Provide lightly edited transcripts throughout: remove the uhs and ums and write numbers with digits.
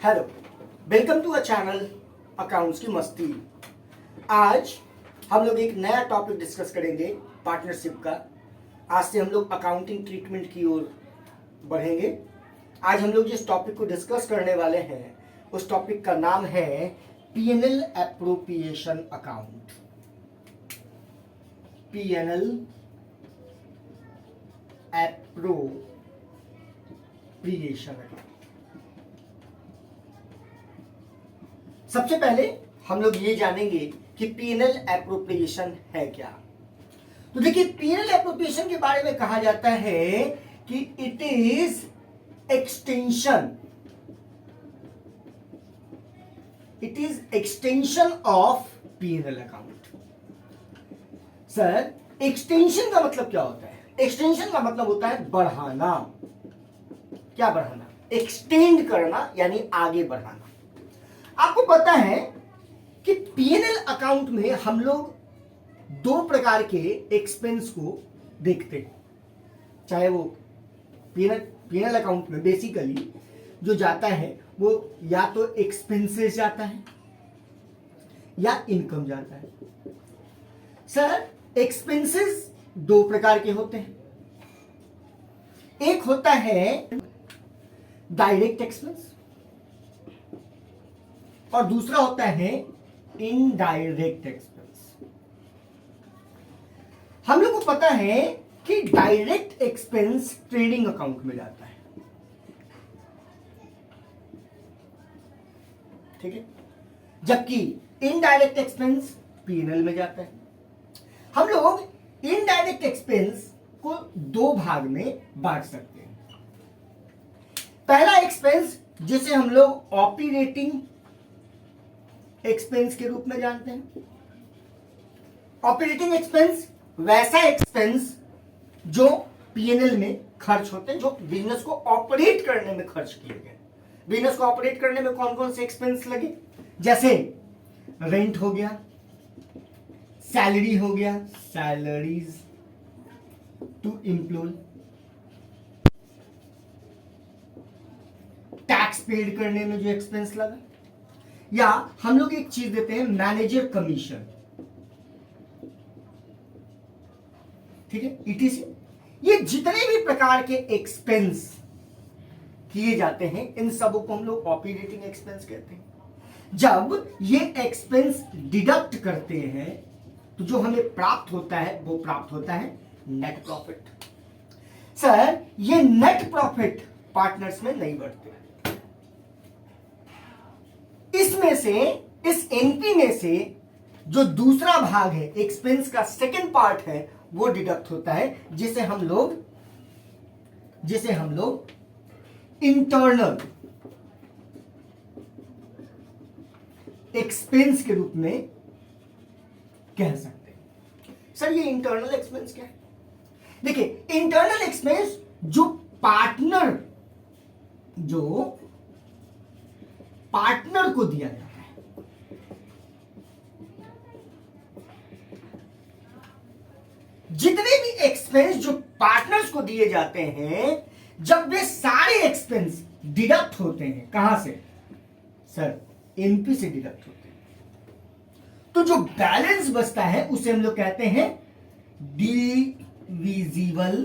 Hello, welcome to a channel accounts की मस्ती। आज हम लोग एक नया टॉपिक डिस्कस करेंगे पार्टनरशिप का। आज से हम लोग अकाउंटिंग ट्रीटमेंट की ओर बढ़ेंगे। आज हम लोग जिस टॉपिक को डिस्कस करने वाले हैं उस टॉपिक का नाम है PNL appropriation account. PNL appropriation account. सबसे पहले हम लोग ये जानेंगे कि पीएनएल एप्रोप्रिएशन है क्या। तो देखिए, पीएनएल एप्रोप्रिएशन के बारे में कहा जाता है कि it is extension of PNL account. Sir, extension का मतलब क्या होता है? एक्सटेंशन का मतलब होता है बढ़ाना। क्या बढ़ाना? एक्सटेंड करना, यानी आगे बढ़ाना। आपको पता है कि पीएनएल अकाउंट में हम लोग दो प्रकार के एक्सपेंस को देखते हैं। चाहे वो पीएनएल अकाउंट में बेसिकली जो जाता है वो या तो एक्सपेंसेस जाता है या इनकम जाता है। सर, एक्सपेंसेस दो प्रकार के होते हैं। एक होता है डायरेक्ट एक्सपेंस और दूसरा होता है इनडायरेक्ट एक्सपेंस। हम लोग को पता है कि डायरेक्ट एक्सपेंस ट्रेडिंग अकाउंट में जाता है, ठीक है, जबकि इनडायरेक्ट एक्सपेंस पीएनएल में जाता है। हम लोग इनडायरेक्ट एक्सपेंस को दो भाग में बांट सकते हैं। पहला एक्सपेंस जिसे हम लोग ऑपरेटिंग एक्सपेंस के रूप में जानते हैं। ऑपरेटिंग एक्सपेंस वैसा एक्सपेंस जो पीएनएल में खर्च होते हैं, जो बिजनेस को ऑपरेट करने में खर्च किए गए। बिजनेस को ऑपरेट करने में कौन कौन से एक्सपेंस लगे? जैसे रेंट हो गया, सैलरी हो गया, salaries to employ, tax paid करने में जो एक्सपेंस लगा, या हम लोग एक चीज देते हैं मैनेजर कमीशन, ठीक है, इटीसी। ये जितने भी प्रकार के एक्सपेंस किए जाते हैं इन सबों को हम लोग ऑपरेटिंग एक्सपेंस कहते हैं। जब ये एक्सपेंस डिडक्ट करते हैं तो जो हमें प्राप्त होता है वो प्राप्त होता है नेट प्रॉफिट। सर, ये नेट प्रॉफिट पार्टनर्स में नहीं बढ़ते। इसमें से, इस एनपी में से जो दूसरा भाग है, एक्सपेंस का सेकंड पार्ट है, वो डिडक्ट होता है, जिसे हम लोग इंटरनल एक्सपेंस के रूप में कह सकते हैं। सर, ये इंटरनल एक्सपेंस क्या है? देखिए, इंटरनल एक्सपेंस जो पार्टनर को दिया जाता है। जितने भी एक्सपेंस जो पार्टनर्स को दिए जाते हैं, जब वे सारे एक्सपेंस डिडक्ट होते हैं, कहां से? सर, एनपी से डिडक्ट होते हैं, तो जो बैलेंस बचता है उसे हम लोग कहते हैं डिविजिबल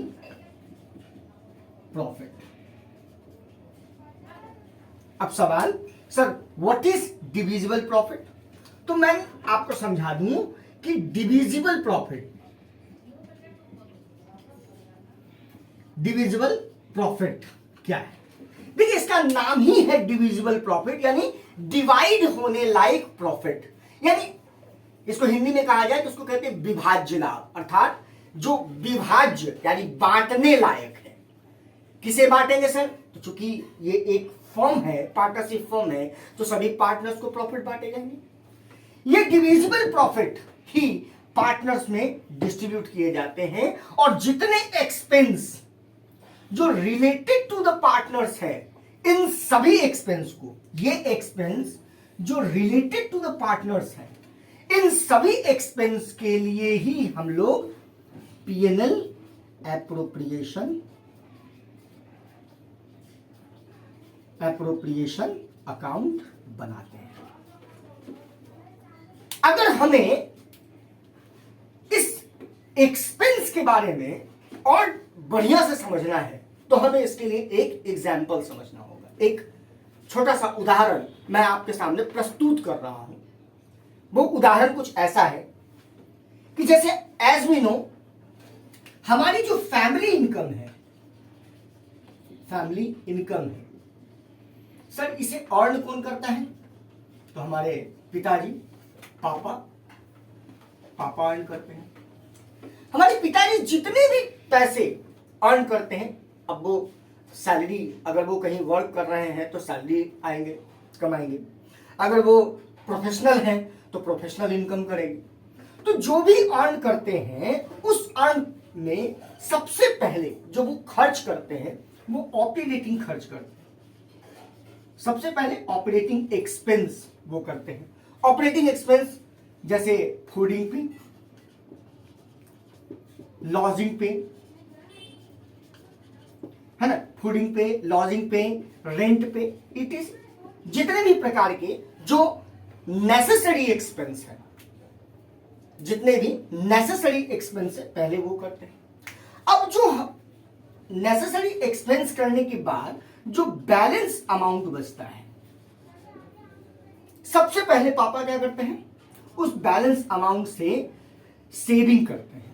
प्रॉफिट। अब सवाल, sir what is divisible profit? तो मैं आपको समझा दूं कि डिविजिबल प्रॉफिट क्या है। देखिए, इसका नाम ही है डिविजिबल प्रॉफिट, यानी डिवाइड होने लायक प्रॉफिट। यानी इसको हिंदी में कहा जाए तो उसको कहते हैं विभाज्य लाभ, अर्थात जो विभाज्य यानी बांटने लायक है। किसे बांटेंगे सर? तो चूंकि ये एक फर्म है, पार्टनरशिप फर्म है, तो सभी पार्टनर्स को प्रॉफिट बांटे जाएंगे। ये डिविजिबल प्रॉफिट ही पार्टनर्स में डिस्ट्रीब्यूट किए जाते हैं, और जितने एक्सपेंस जो रिलेटेड टू द पार्टनर्स है, इन सभी एक्सपेंस को, ये एक्सपेंस जो रिलेटेड टू द पार्टनर्स है, इन सभी एक्सपेंस के लिए ही हम लोग पीएनएल एप्रोप्रिएशन अकाउंट बनाते हैं। अगर हमें इस एक्सपेंस के बारे में और बढ़िया से समझना है तो हमें इसके लिए एक एग्जाम्पल समझना होगा। एक छोटा सा उदाहरण मैं आपके सामने प्रस्तुत कर रहा हूं। वो उदाहरण कुछ ऐसा है कि जैसे एज वी नो, हमारी जो फैमिली इनकम है, फैमिली इनकम है सर, इसे अर्न कौन करता है? तो हमारे पिताजी, पापा अर्न करते हैं। हमारे पिताजी जितने भी पैसे अर्न करते हैं, अब वो सैलरी, अगर वो कहीं वर्क कर रहे हैं तो सैलरी आएंगे, कमाएंगे। अगर वो प्रोफेशनल हैं तो प्रोफेशनल इनकम करेंगे। तो जो भी अर्न करते हैं उस अर्न में सबसे पहले जो वो खर्च करते हैं वो ऑपरेटिंग खर्च करते हैं। सबसे पहले ऑपरेटिंग एक्सपेंस वो करते हैं। ऑपरेटिंग एक्सपेंस जैसे फूडिंग पे, लॉजिंग पे, है ना, फूडिंग पे, लॉजिंग पे, रेंट पे, इट इज जितने भी प्रकार के जो नेसेसरी एक्सपेंस है, जितने भी नेसेसरी एक्सपेंस है पहले वो करते हैं। अब जो नेसेसरी एक्सपेंस करने के बाद जो बैलेंस अमाउंट बचता है, सबसे पहले पापा क्या करते हैं? उस बैलेंस अमाउंट से सेविंग करते हैं।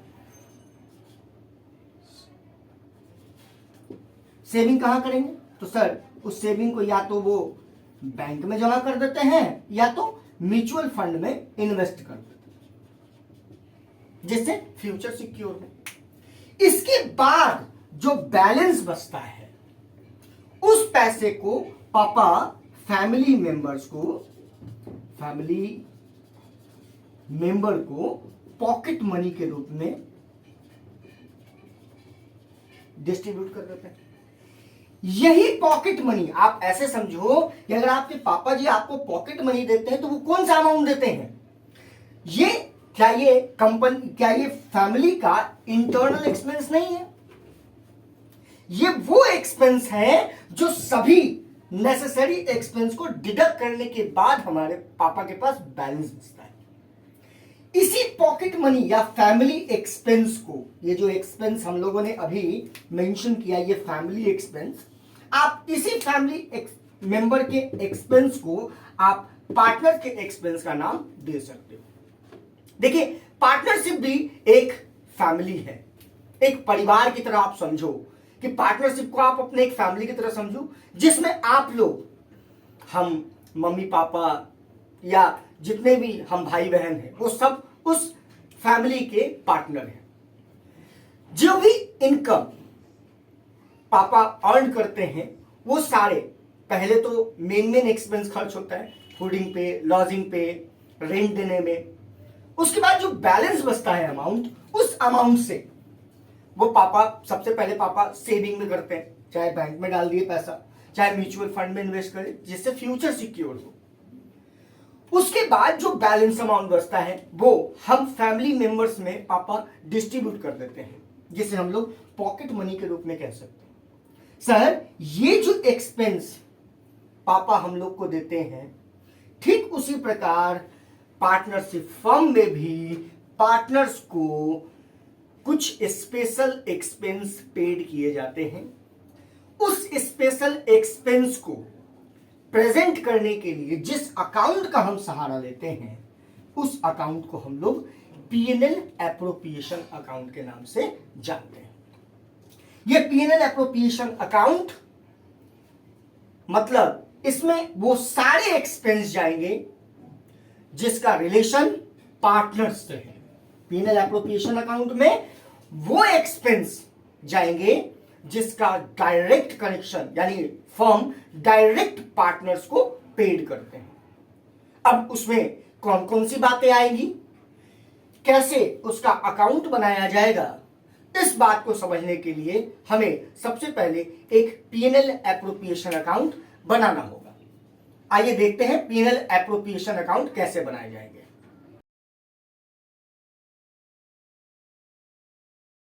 सेविंग कहां करेंगे? तो सर उस सेविंग को या तो वो बैंक में जमा कर देते हैं या तो म्यूचुअल फंड में इन्वेस्ट कर देते हैं, जिससे फ्यूचर सिक्योर हो। इसके बाद जो बैलेंस बचता है उस पैसे को पापा फैमिली मेंबर को पॉकेट मनी के रूप में डिस्ट्रीब्यूट कर देते हैं। यही पॉकेट मनी आप ऐसे समझो कि अगर आपके पापा जी आपको पॉकेट मनी देते हैं तो वो कौन सा अमाउंट देते हैं? क्या ये फैमिली का इंटरनल एक्सपेंस नहीं है? ये वो एक्सपेंस है जो सभी नेसेसरी एक्सपेंस को डिडक्ट करने के बाद हमारे पापा के पास बैलेंस बचता है। इसी पॉकेट मनी या फैमिली एक्सपेंस को, ये जो एक्सपेंस हम लोगों ने अभी मेंशन किया, ये फैमिली एक्सपेंस, आप इसी फैमिली मेंबर के एक्सपेंस को आप पार्टनर के एक्सपेंस का नाम दे सकते हो। देखिए, पार्टनरशिप भी एक फैमिली है, एक परिवार की तरह आप समझो कि पार्टनरशिप को आप अपने एक फैमिली की तरह समझो, जिसमें आप लोग, हम मम्मी पापा या जितने भी हम भाई बहन हैं, वो सब उस फैमिली के पार्टनर हैं। जो भी इनकम पापा अर्न करते हैं वो सारे पहले तो मेन एक्सपेंस खर्च होता है, फूडिंग पे, लॉजिंग पे, रेंट देने में। उसके बाद जो बैलेंस बचता है अमाउंट, उस अमाउंट से वो पापा सबसे पहले पापा सेविंग में करते हैं, चाहे बैंक में डाल दिए पैसा, चाहे म्यूचुअल फंड में इन्वेस्ट करें, जिससे फ्यूचर सिक्योर हो। उसके बाद जो बैलेंस अमाउंट बचता है वो हम फैमिली मेंबर्स में पापा डिस्ट्रीब्यूट कर देते हैं, जिसे हम लोग पॉकेट मनी के रूप में कह सकते हैं। सर, ये जो एक्सपेंस पापा हम लोग को देते हैं, ठीक उसी प्रकार पार्टनरशिप फर्म में भी पार्टनर्स को कुछ स्पेशल एक्सपेंस पेड किए जाते हैं। उस स्पेशल एक्सपेंस को प्रेजेंट करने के लिए जिस अकाउंट का हम सहारा लेते हैं, उस अकाउंट को हम लोग P&L एप्रोप्रिएशन अकाउंट के नाम से जानते हैं। ये P&L एप्रोप्रिएशन अकाउंट मतलब इसमें वो सारे एक्सपेंस जाएंगे जिसका रिलेशन पार्टनर्स से है। P&L एप्रोप्रिएशन अकाउंट में वो एक्सपेंस जाएंगे जिसका डायरेक्ट कनेक्शन, यानी फर्म डायरेक्ट पार्टनर्स को पेड करते हैं। अब उसमें कौन कौन सी बातें आएंगी, कैसे उसका अकाउंट बनाया जाएगा, इस बात को समझने के लिए हमें सबसे पहले एक P&L एप्रोप्रिएशन अकाउंट बनाना होगा। आइए देखते हैं P&L एप्रोप्रिएशन अकाउंट कैसे बनाए जाएंगे।